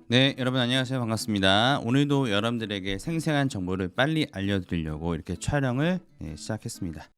네, 여러분 안녕하세요. 반갑습니다. 오늘도 여러분들에게 생생한 정보를 빨리 알려드리려고 이렇게 촬영을 시작했습니다.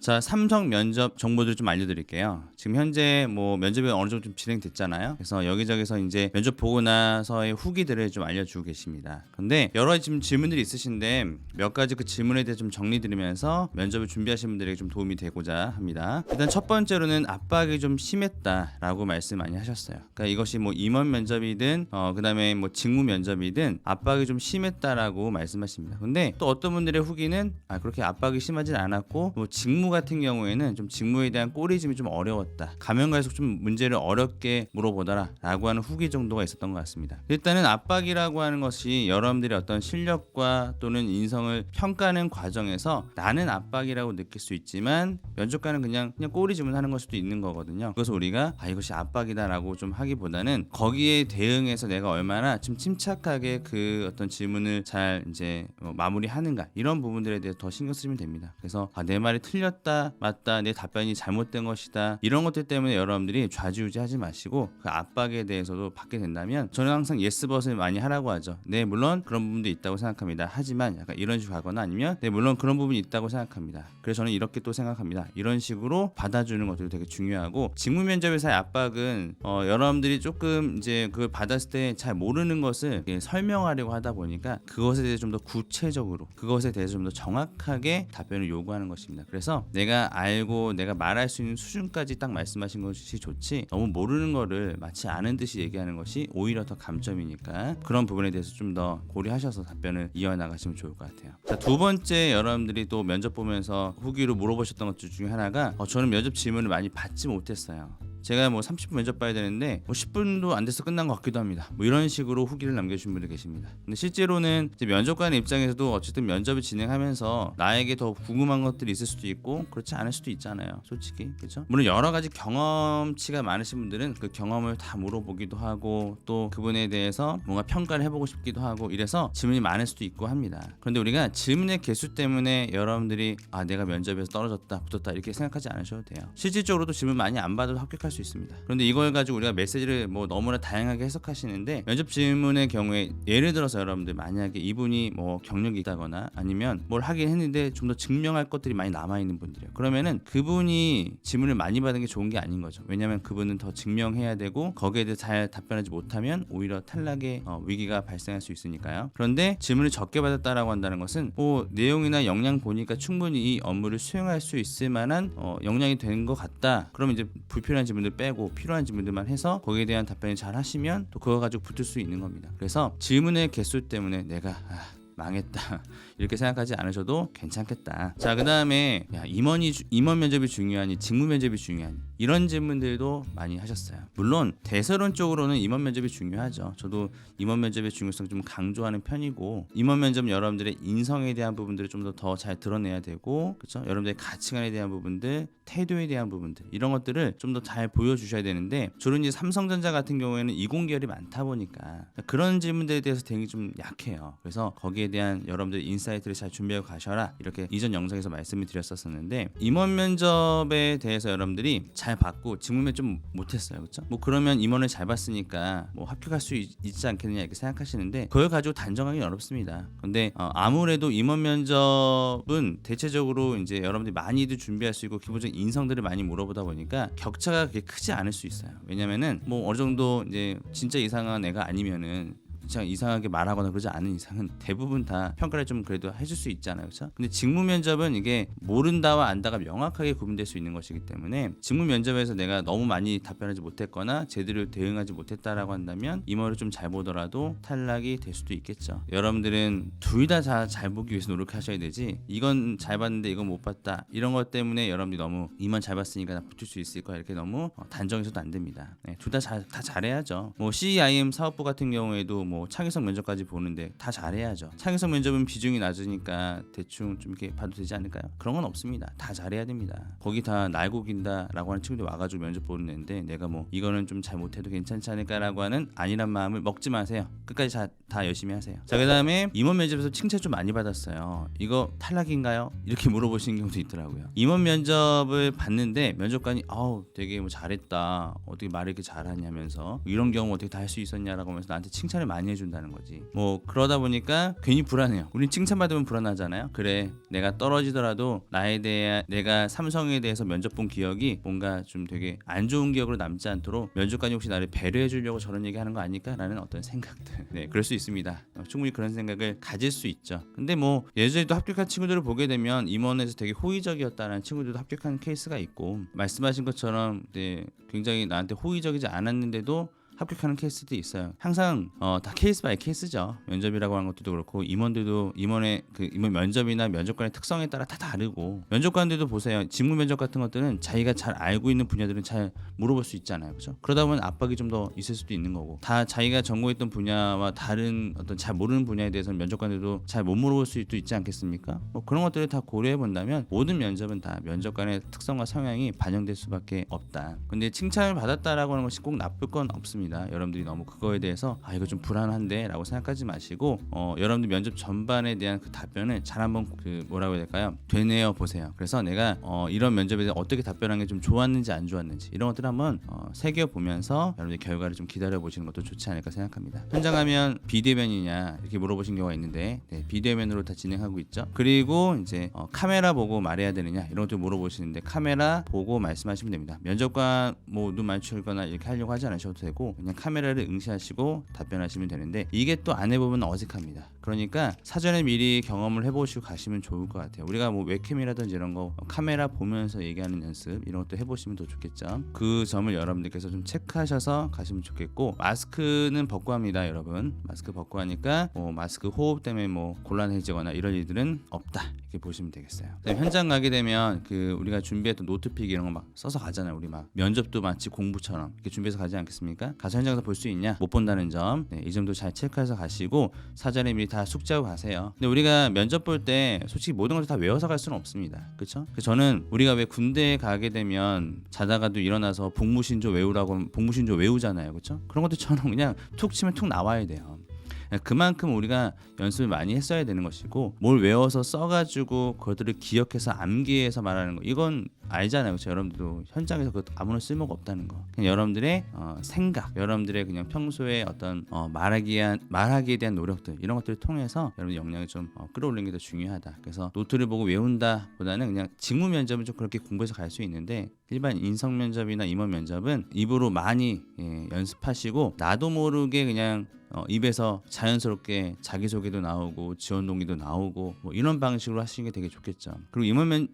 자, 삼성 면접 정보들 좀 알려드릴게요. 지금 현재 뭐 면접이 어느 정도 좀 진행됐잖아요. 그래서 여기저기서 이제 면접 보고 나서의 후기들을 좀 알려주고 계십니다. 근데 여러 가지 지금 질문들이 있으신데 몇 가지 그 질문에 대해 좀 정리드리면서 면접을 준비하시는 분들에게 좀 도움이 되고자 합니다. 일단 첫 번째로는 압박이 좀 심했다라고 말씀 많이 하셨어요. 그러니까 이것이 뭐 임원 면접이든 그다음에 뭐 직무 면접이든 압박이 좀 심했다라고 말씀하십니다. 근데 또 어떤 분들의 후기는 그렇게 압박이 심하진 않았고 뭐 직무 같은 경우에는 좀 직무에 대한 꼬리짐이 좀 어려웠다. 가면 갈수록 좀 문제를 어렵게 물어보더라라고 하는 후기 정도가 있었던 것 같습니다. 일단은 압박이라고 하는 것이 여러분들의 어떤 실력과 또는 인성을 평가하는 과정에서 나는 압박이라고 느낄 수 있지만 면접관은 그냥 꼬리짐을 하는 걸 수도 있는 거거든요. 그래서 우리가 이것이 압박이다라고 좀 하기보다는 거기에 대응해서 내가 얼마나 좀 침착하게 그 어떤 질문을 잘 이제 마무리하는가 이런 부분들에 대해서 더 신경 쓰시면 됩니다. 그래서 내 말이 틀렸다 맞다 내 답변이 잘못된 것이다 이런 것들 때문에 여러분들이 좌지우지하지 마시고 그 압박에 대해서도 받게 된다면 저는 항상 예스벗을 많이 하라고 하죠. 네, 물론 그런 부분도 있다고 생각합니다. 하지만 약간 이런 식으로 하거나 아니면 네, 물론 그런 부분이 있다고 생각합니다. 그래서 저는 이렇게 또 생각합니다. 이런 식으로 받아주는 것도 되게 중요하고 직무 면접에서의 압박은 여러분들이 조금 이제 그걸 받았을 때 잘 모르는 것을 설명하려고 하다 보니까 그것에 대해서 좀 더 구체적으로 그것에 대해서 좀 더 정확하게 답변을 요구하는 것입니다. 그래서 내가 알고 내가 말할 수 있는 수준까지 딱 말씀하신 것이 좋지 너무 모르는 거를 마치 아는 듯이 얘기하는 것이 오히려 더 감점이니까 그런 부분에 대해서 좀 더 고려하셔서 답변을 이어나가시면 좋을 것 같아요. 자, 두 번째 여러분들이 또 면접 보면서 후기로 물어보셨던 것 중에 하나가 저는 면접 질문을 많이 받지 못했어요. 제가 뭐 30분 면접 봐야 되는데 뭐 10분도 안 돼서 끝난 것 같기도 합니다. 뭐 이런 식으로 후기를 남겨주신 분들 계십니다. 근데 실제로는 이제 면접관 입장에서도 어쨌든 면접을 진행하면서 나에게 더 궁금한 것들이 있을 수도 있고 그렇지 않을 수도 있잖아요. 솔직히 그렇죠? 물론 여러 가지 경험치가 많으신 분들은 그 경험을 다 물어보기도 하고 또 그분에 대해서 뭔가 평가를 해보고 싶기도 하고 이래서 질문이 많을 수도 있고 합니다. 그런데 우리가 질문의 개수 때문에 여러분들이 내가 면접에서 떨어졌다 붙었다 이렇게 생각하지 않으셔도 돼요. 실질적으로도 질문 많이 안 받아도 합격할 수 있습니다. 그런데 이걸 가지고 우리가 메시지를 뭐 너무나 다양하게 해석하시는데 면접 질문의 경우에 예를 들어서 여러분들 만약에 이분이 뭐 경력이 있다거나 아니면 뭘 하긴 했는데 좀 더 증명할 것들이 많이 남아있는 분들이에요. 그러면은 그분이 질문을 많이 받은 게 좋은 게 아닌 거죠. 왜냐하면 그분은 더 증명해야 되고 거기에 대해 잘 답변하지 못하면 오히려 탈락의 위기가 발생할 수 있으니까요. 그런데 질문을 적게 받았다라고 한다는 것은 내용이나 역량 보니까 충분히 이 업무를 수행할 수 있을 만한 역량이 되는 것 같다. 그러면 이제 불필요한 질문들 빼고 필요한 질문들만 해서 거기에 대한 답변을 잘 하시면 또 그거 가지고 붙을 수 있는 겁니다. 그래서 질문의 개수 때문에 내가 망했다 이렇게 생각하지 않으셔도 괜찮겠다. 자, 그 다음에 임원 면접이 중요하니 직무 면접이 중요하니 이런 질문들도 많이 하셨어요. 물론 대세론적으로는 임원 면접이 중요하죠. 저도 임원 면접의 중요성 좀 강조하는 편이고 임원 면접은 여러분들의 인성에 대한 부분들을 좀 더 잘 드러내야 되고 그렇죠? 여러분들의 가치관에 대한 부분들 태도에 대한 부분들 이런 것들을 좀 더 잘 보여주셔야 되는데 저는 이제 삼성전자 같은 경우에는 이공계열이 많다 보니까 그런 질문들에 대해서 되게 좀 약해요. 그래서 거기에 대한 여러분들 인사이트를 잘 준비하고 가셔라 이렇게 이전 영상에서 말씀을 드렸었는데 임원 면접에 대해서 여러분들이 잘 받고 직무면 좀 못했어요. 그렇죠? 뭐 그러면 임원을 잘 봤으니까 뭐 합격할 수 있지 않겠느냐 이렇게 생각하시는데 그걸 가지고 단정하기 어렵습니다. 근데 아무래도 임원 면접은 대체적으로 이제 여러분들이 많이들 준비할 수 있고 기본적인 인성들을 많이 물어보다 보니까 격차가 그렇게 크지 않을 수 있어요. 왜냐면은 뭐 어느 정도 이제 진짜 이상한 애가 아니면은 진짜 이상하게 말하거나 그러지 않은 이상은 대부분 다 평가를 좀 그래도 해줄 수 있잖아요. 그렇죠? 근데 직무 면접은 이게 모른다와 안다가 명확하게 구분될 수 있는 것이기 때문에 직무 면접에서 내가 너무 많이 답변하지 못했거나 제대로 대응하지 못했다라고 한다면 임원을 좀 잘 보더라도 탈락이 될 수도 있겠죠. 여러분들은 둘 다 잘 보기 위해서 노력하셔야 되지 이건 잘 봤는데 이건 못 봤다 이런 것 때문에 여러분들이 너무 임원 잘 봤으니까 나 붙을 수 있을 거야 이렇게 너무 단정해서도 안 됩니다. 둘 다 다 잘해야죠. 뭐 CIM 사업부 같은 경우에도 뭐 창의성 면접까지 보는데 다 잘해야죠. 창의성 면접은 비중이 낮으니까 대충 좀 이렇게 봐도 되지 않을까요? 그런 건 없습니다. 다 잘해야 됩니다. 거기 다 날고긴다라고 하는 친구들 와가지고 면접 보는데 내가 뭐 이거는 좀 잘 못해도 괜찮지 않을까라고 하는 아니란 마음을 먹지 마세요. 끝까지 다 열심히 하세요. 자, 그다음에 임원 면접에서 칭찬 좀 많이 받았어요. 이거 탈락인가요? 이렇게 물어보시는 경우도 있더라고요. 임원 면접을 봤는데 면접관이 되게 뭐 잘했다, 어떻게 말을 이렇게 잘하냐면서 이런 경우 어떻게 다 할 수 있었냐라고 하면서 나한테 칭찬을 많이 해준다는 거지. 뭐 그러다 보니까 괜히 불안해요. 우린 칭찬받으면 불안하잖아요. 그래, 내가 떨어지더라도 나에 대해 내가 삼성에 대해서 면접 본 기억이 뭔가 좀 되게 안 좋은 기억으로 남지 않도록 면접관이 혹시 나를 배려해 주려고 저런 얘기 하는 거 아닐까라는 어떤 생각들. 네, 그럴 수 있습니다. 충분히 그런 생각을 가질 수 있죠. 근데 뭐 예전에도 합격한 친구들을 보게 되면 임원에서 되게 호의적이었다는 친구들도 합격한 케이스가 있고, 말씀하신 것처럼 네, 굉장히 나한테 호의적이지 않았는데도 합격하는 케이스도 있어요. 항상 다 케이스 바이 케이스죠. 면접이라고 하는 것도 그렇고 임원들도 임원 면접이나 면접관의 특성에 따라 다 다르고, 면접관들도 보세요. 직무 면접 같은 것들은 자기가 잘 알고 있는 분야들은 잘 물어볼 수 있잖아요. 그렇죠? 그러다 보면 압박이 좀 더 있을 수도 있는 거고, 다 자기가 전공했던 분야와 다른 어떤 잘 모르는 분야에 대해서는 면접관들도 잘 못 물어볼 수도 있지 않겠습니까? 뭐 그런 것들을 다 고려해 본다면 모든 면접은 다 면접관의 특성과 성향이 반영될 수밖에 없다. 근데 칭찬을 받았다라고 하는 것이 꼭 나쁠 건 없습니다. 여러분들이 너무 그거에 대해서 이거 좀 불안한데 라고 생각하지 마시고, 여러분들 면접 전반에 대한 그 답변을 잘 한번 뭐라고 해야 될까요? 되뇌어 보세요. 그래서 내가 이런 면접에 대해 어떻게 답변한 게 좀 좋았는지 안 좋았는지 이런 것들 한번 새겨보면서 여러분들 결과를 좀 기다려 보시는 것도 좋지 않을까 생각합니다. 현장 가면 비대면이냐 이렇게 물어보신 경우가 있는데, 네, 비대면으로 다 진행하고 있죠. 그리고 이제 카메라 보고 말해야 되느냐 이런 것도 물어보시는데, 카메라 보고 말씀하시면 됩니다. 면접관 뭐 눈 마주치거나 이렇게 하려고 하지 않으셔도 되고 그냥 카메라를 응시하시고 답변하시면 되는데, 이게 또 안 해보면 어색합니다. 그러니까 사전에 미리 경험을 해보시고 가시면 좋을 것 같아요. 우리가 뭐 웹캠이라든지 이런 거 카메라 보면서 얘기하는 연습 이런 것도 해보시면 더 좋겠죠. 그 점을 여러분들께서 좀 체크하셔서 가시면 좋겠고, 마스크는 벗고 합니다. 여러분 마스크 벗고 하니까 마스크 호흡 때문에 뭐 곤란해지거나 이런 일들은 없다 이렇게 보시면 되겠어요. 현장 가게 되면 우리가 준비했던 노트픽 이런 거 막 써서 가잖아요. 우리 막 면접도 마치 공부처럼 이렇게 준비해서 가지 않겠습니까? 가서 현장에서 볼 수 있냐 못 본다는 점, 이 점도 잘 체크해서 가시고 사전에 미리 다 숙지하고 가세요. 근데 우리가 면접 볼 때 솔직히 모든 것을 다 외워서 갈 수는 없습니다. 그렇죠? 저는 우리가 왜 군대에 가게 되면 자다가도 일어나서 복무신조 외우라고 하면 복무신조 외우잖아요. 그렇죠? 그런 것들처럼 그냥 툭 치면 툭 나와야 돼요. 그만큼 우리가 연습을 많이 했어야 되는 것이고, 뭘 외워서 써가지고 그것들을 기억해서 암기해서 말하는 거, 이건 알잖아요. 그렇죠? 여러분들도 현장에서 그것도 아무런 쓸모가 없다는 거. 그냥 여러분들의 생각, 여러분들의 그냥 평소에 어떤 말하기에 대한 노력들 이런 것들을 통해서 여러분의 역량을 좀 끌어올리는 게 더 중요하다. 그래서 노트를 보고 외운다 보다는 그냥 직무 면접은 좀 그렇게 공부해서 갈 수 있는데, 일반 인성 면접이나 임원 면접은 입으로 많이 연습하시고 나도 모르게 그냥 입에서 자연스럽게 자기소개도 나오고 지원 동기도 나오고 뭐 이런 방식으로 하시는 게 되게 좋겠죠. 그리고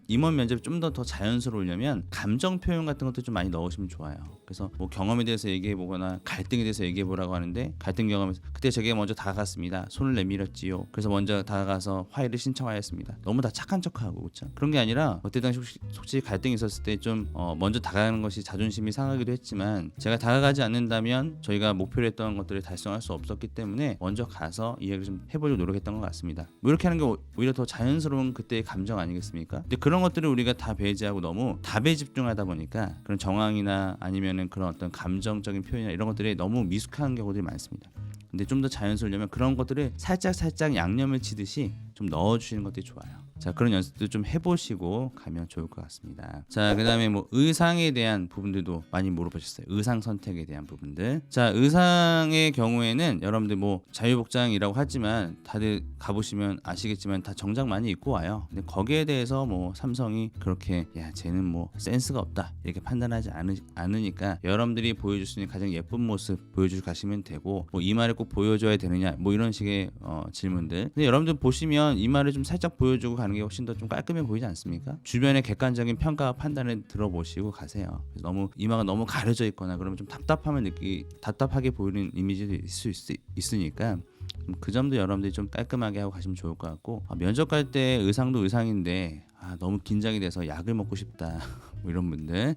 임원 면접이 좀 더 자연스러우려면 감정 표현 같은 것도 좀 많이 넣으시면 좋아요. 그래서 뭐 경험에 대해서 얘기해 보거나 갈등에 대해서 얘기해 보라고 하는데, 갈등 경험에서 그때 제게 먼저 다가갔습니다. 손을 내밀었지요. 그래서 먼저 다가가서 화해를 신청하였습니다. 너무 다 착한 척하고 그렇죠. 그런 게 아니라 그때 당시 솔직히 갈등이 있었을 때 좀 먼저 다가가는 것이 자존심이 상하기도 했지만, 제가 다가가지 않는다면 저희가 목표로 했던 것들을 달성할 수 없었기 때문에 먼저 가서 이야기를 좀 해보려고 노력했던 것 같습니다. 뭐 이렇게 하는 게 오히려 더 자연스러운 그때의 감정 아니겠습니까? 근데 그런 것들을 우리가 다 배제하고 너무 답에 집중하다 보니까 그런 정황이나 아니면은 그런 어떤 감정적인 표현이나 이런 것들이 너무 미숙한 경우들이 많습니다. 근데 좀 더 자연스러우려면 그런 것들을 살짝 양념을 치듯이 좀 넣어주시는 것들이 좋아요. 자, 그런 연습도 좀 해보시고 가면 좋을 것 같습니다. 자, 그 다음에 뭐 의상에 대한 부분들도 많이 물어보셨어요. 의상 선택에 대한 부분들. 자, 의상의 경우에는 여러분들 뭐 자유복장이라고 하지만 다들 가보시면 아시겠지만 다 정장 많이 입고 와요. 근데 거기에 대해서 뭐 삼성이 그렇게 쟤는 뭐 센스가 없다 이렇게 판단하지 않으니까 여러분들이 보여줄 수 있는 가장 예쁜 모습 보여주고 가시면 되고, 뭐 이마를 꼭 보여줘야 되느냐 뭐 이런 식의 질문들. 근데 여러분들 보시면 이마를 좀 살짝 보여주고 가는 게 훨씬 더 좀 깔끔해 보이지 않습니까? 주변의 객관적인 평가와 판단을 들어보시고 가세요. 너무 이마가 너무 가려져 있거나 그러면 좀 답답하게 보이는 이미지도 있을 수 있으니까 그 점도 여러분들이 좀 깔끔하게 하고 가시면 좋을 것 같고, 면접 갈 때 의상도 의상인데 너무 긴장이 돼서 약을 먹고 싶다 뭐 이런 분들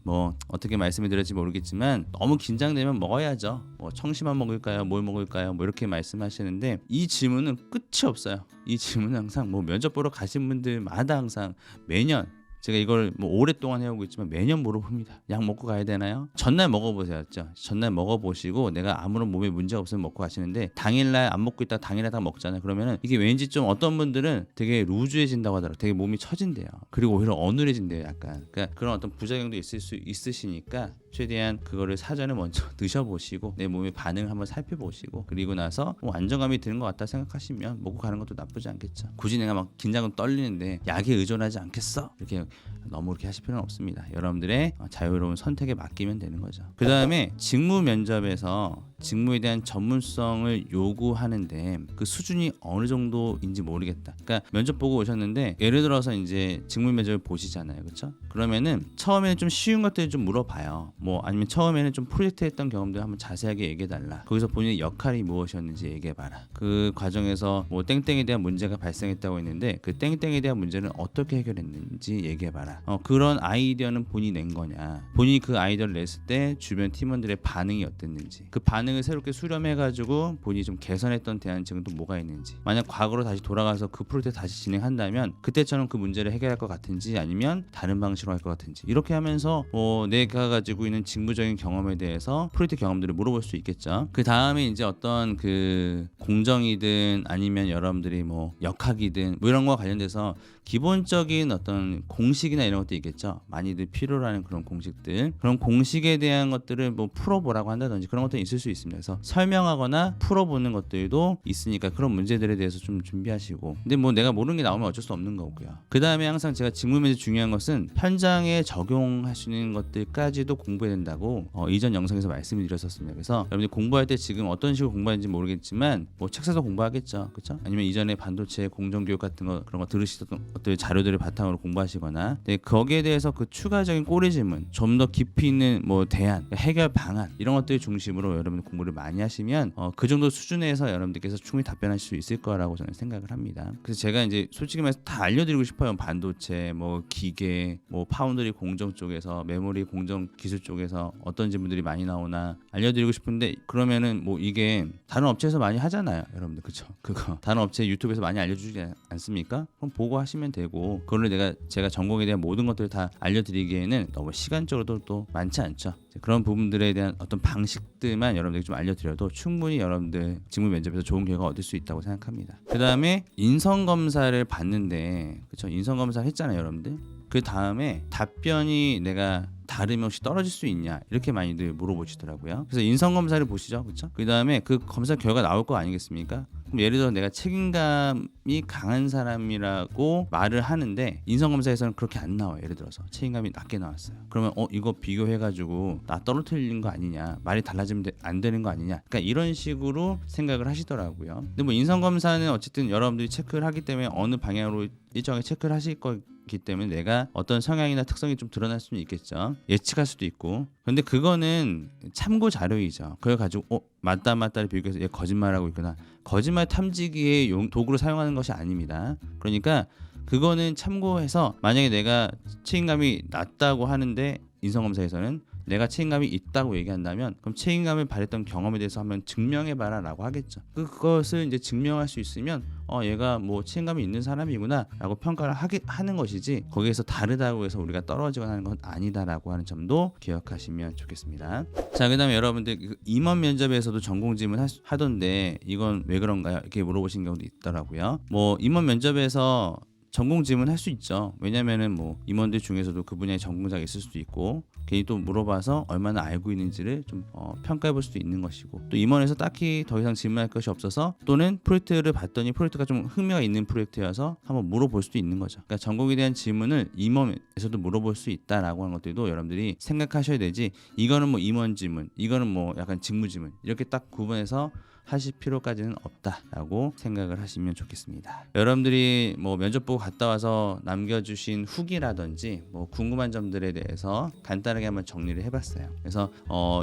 뭐 어떻게 말씀을 드릴지 모르겠지만 너무 긴장되면 먹어야죠. 뭐 청심환 먹을까요? 뭘 먹을까요? 뭐 이렇게 말씀하시는데 이 질문은 끝이 없어요. 이 질문은 항상 뭐 면접 보러 가신 분들마다 항상 매년 제가 이걸 뭐 오랫동안 해오고 있지만 매년 물어봅니다. 약 먹고 가야 되나요? 전날 먹어보세요죠. 전날 먹어보시고 내가 아무런 몸에 문제가 없으면 먹고 가시는데 당일날 안 먹고 있다가 당일날 딱 먹잖아요. 그러면은 이게 왠지 좀 어떤 분들은 되게 루즈해진다고 하더라고요. 되게 몸이 처진대요. 그리고 오히려 어눌해진대요. 약간. 그러니까 그런 어떤 부작용도 있을 수 있으시니까 최대한 그거를 사전에 먼저 드셔보시고 내 몸의 반응을 한번 살펴보시고 그리고 나서 뭐 안정감이 드는 것 같다 생각하시면 먹고 가는 것도 나쁘지 않겠죠. 굳이 내가 막 긴장은 떨리는데 약에 의존하지 않겠어 이렇게 너무 그렇게 하실 필요는 없습니다. 여러분들의 자유로운 선택에 맡기면 되는 거죠. 그 다음에 직무 면접에서 직무에 대한 전문성을 요구하는데 그 수준이 어느 정도인지 모르겠다. 그러니까 면접 보고 오셨는데 예를 들어서 이제 직무 면접을 보시잖아요, 그렇죠? 그러면은 처음에는 좀 쉬운 것들을 좀 물어봐요. 뭐 아니면 처음에는 좀 프로젝트 했던 경험들 한번 자세하게 얘기해달라. 거기서 본인의 역할이 무엇이었는지 얘기해봐라. 그 과정에서 뭐 땡땡에 대한 문제가 발생했다고 했는데 그 땡땡에 대한 문제는 어떻게 해결했는지 얘기해봐라. 그런 아이디어는 본인이 낸 거냐, 본인이 그 아이디어를 냈을 때 주변 팀원들의 반응이 어땠는지, 그 반응을 새롭게 수렴해가지고 본인이 좀 개선했던 대안책은 또 뭐가 있는지, 만약 과거로 다시 돌아가서 그 프로젝트 다시 진행한다면 그때처럼 그 문제를 해결할 것 같은지 아니면 다른 방식으로 할 것 같은지, 이렇게 하면서 내가 가지고 있는 직무적인 경험에 대해서 프로젝트 경험들을 물어볼 수 있겠죠. 그 다음에 이제 어떤 그 공정이든 아니면 여러분들이 뭐 역학이든 뭐 이런 거와 관련돼서 기본적인 어떤 공식이나 이런 것도 있겠죠. 많이들 필요로 하는 그런 공식들, 그런 공식에 대한 것들을 뭐 풀어보라고 한다든지 그런 것도 있을 수 있습니다. 그래서 설명하거나 풀어보는 것들도 있으니까 그런 문제들에 대해서 좀 준비하시고, 근데 뭐 내가 모르는 게 나오면 어쩔 수 없는 거고요. 그 다음에 항상 제가 직무면에서 중요한 것은 현장에 적용할 수 있는 것들까지도 공부해야 된다고 이전 영상에서 말씀을 드렸었습니다. 그래서 여러분들 공부할 때 지금 어떤 식으로 공부하는지 모르겠지만 뭐 책 사서 공부하겠죠, 그렇죠? 아니면 이전에 반도체 공정교육 같은 거 그런 거 들으시던 어떤 자료들을 바탕으로 공부하시거나, 네, 거기에 대해서 그 추가적인 꼬리 질문, 좀 더 깊이 있는 뭐 대안, 해결 방안 이런 것들 중심으로 여러분들 공부를 많이 하시면 그 정도 수준에서 여러분들께서 충분히 답변하실 수 있을 거라고 저는 생각을 합니다. 그래서 제가 이제 솔직히 말해서 다 알려드리고 싶어요. 반도체, 뭐 기계, 뭐 파운드리 공정 쪽에서, 메모리 공정 기술 쪽에서 어떤 질문들이 많이 나오나 알려드리고 싶은데, 그러면은 뭐 이게 다른 업체에서 많이 하잖아요, 여러분들, 그쵸? 그거 다른 업체 유튜브에서 많이 알려주지 않습니까? 그럼 보고 하시면 되고, 그걸 제가 전공에 대한 모든 것들을 다 알려드리기에는 너무 시간적으로도 또 많지 않죠. 그런 부분들에 대한 어떤 방식들만 여러분들에게 좀 알려드려도 충분히 여러분들 직무 면접에서 좋은 결과 얻을 수 있다고 생각합니다. 그 다음에 인성검사를 봤는데, 그쵸? 인성검사를 했잖아요, 여러분들. 그 다음에 답변이 내가 다름이 없이 떨어질 수 있냐, 이렇게 많이들 물어보시더라고요. 그래서 인성검사를 보시죠, 그렇죠? 그 다음에 그 검사 결과 나올 거 아니겠습니까? 그럼 예를 들어 내가 책임감이 강한 사람이라고 말을 하는데 인성검사에서는 그렇게 안 나와요. 예를 들어서 책임감이 낮게 나왔어요. 그러면 이거 비교해가지고 나 떨어뜨리는 거 아니냐, 말이 달라지면 안 되는 거 아니냐, 그러니까 이런 식으로 생각을 하시더라고요. 근데 뭐 인성검사는 어쨌든 여러분들이 체크를 하기 때문에 어느 방향으로 일정하게 체크를 하실 거기 때문에 내가 어떤 성향이나 특성이 좀 드러날 수는 있겠죠. 예측할 수도 있고. 근데 그거는 참고 자료이죠. 그걸 가지고 맞다를 비교해서 얘 거짓말하고 있구나, 거짓말 탐지기의 도구로 사용하는 것이 아닙니다. 그러니까 그거는 참고해서, 만약에 내가 책임감이 낮다고 하는데 인성검사에서는 내가 책임감이 있다고 얘기한다면 그럼 책임감을 발휘했던 경험에 대해서 한번 증명해봐라 라고 하겠죠. 그것을 이제 증명할 수 있으면 얘가 뭐 책임감이 있는 사람이구나 라고 평가를 하는 것이지, 거기에서 다르다고 해서 우리가 떨어지거나 하는 건 아니다라고 하는 점도 기억하시면 좋겠습니다. 자, 그 다음에 여러분들 임원 면접에서도 전공 질문 하던데 이건 왜 그런가요? 이렇게 물어보신 경우도 있더라고요. 뭐 임원 면접에서 전공 질문 할 수 있죠. 왜냐면은 뭐 임원들 중에서도 그 분야의 전공자가 있을 수도 있고, 괜히 또 물어봐서 얼마나 알고 있는지를 좀 평가해 볼 수도 있는 것이고, 또 임원에서 딱히 더 이상 질문할 것이 없어서, 또는 프로젝트를 봤더니 프로젝트가 좀 흥미가 있는 프로젝트여서 한번 물어볼 수도 있는 거죠. 그러니까 전공에 대한 질문을 임원에서도 물어볼 수 있다라고 하는 것들도 여러분들이 생각하셔야 되지, 이거는 뭐 임원 질문, 이거는 뭐 약간 직무 질문, 이렇게 딱 구분해서 하실 필요까지는 없다라고 생각을 하시면 좋겠습니다. 여러분들이 뭐 면접 보고 갔다 와서 남겨주신 후기라든지 뭐 궁금한 점들에 대해서 간단하게 한번 정리를 해봤어요. 그래서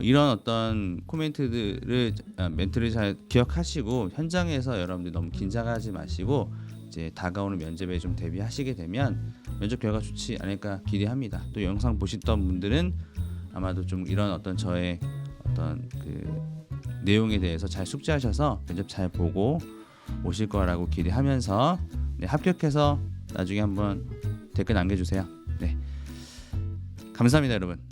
이런 어떤 멘트를 잘 기억하시고, 현장에서 여러분들 너무 긴장하지 마시고 이제 다가오는 면접에 좀 대비하시게 되면 면접 결과 좋지 않을까 기대합니다. 또 영상 보시던 분들은 아마도 좀 이런 어떤 저의 어떤 그 내용에 대해서 잘 숙지하셔서 면접 잘 보고 오실 거라고 기대하면서 네, 합격해서 나중에 한번 댓글 남겨주세요. 네, 감사합니다, 여러분.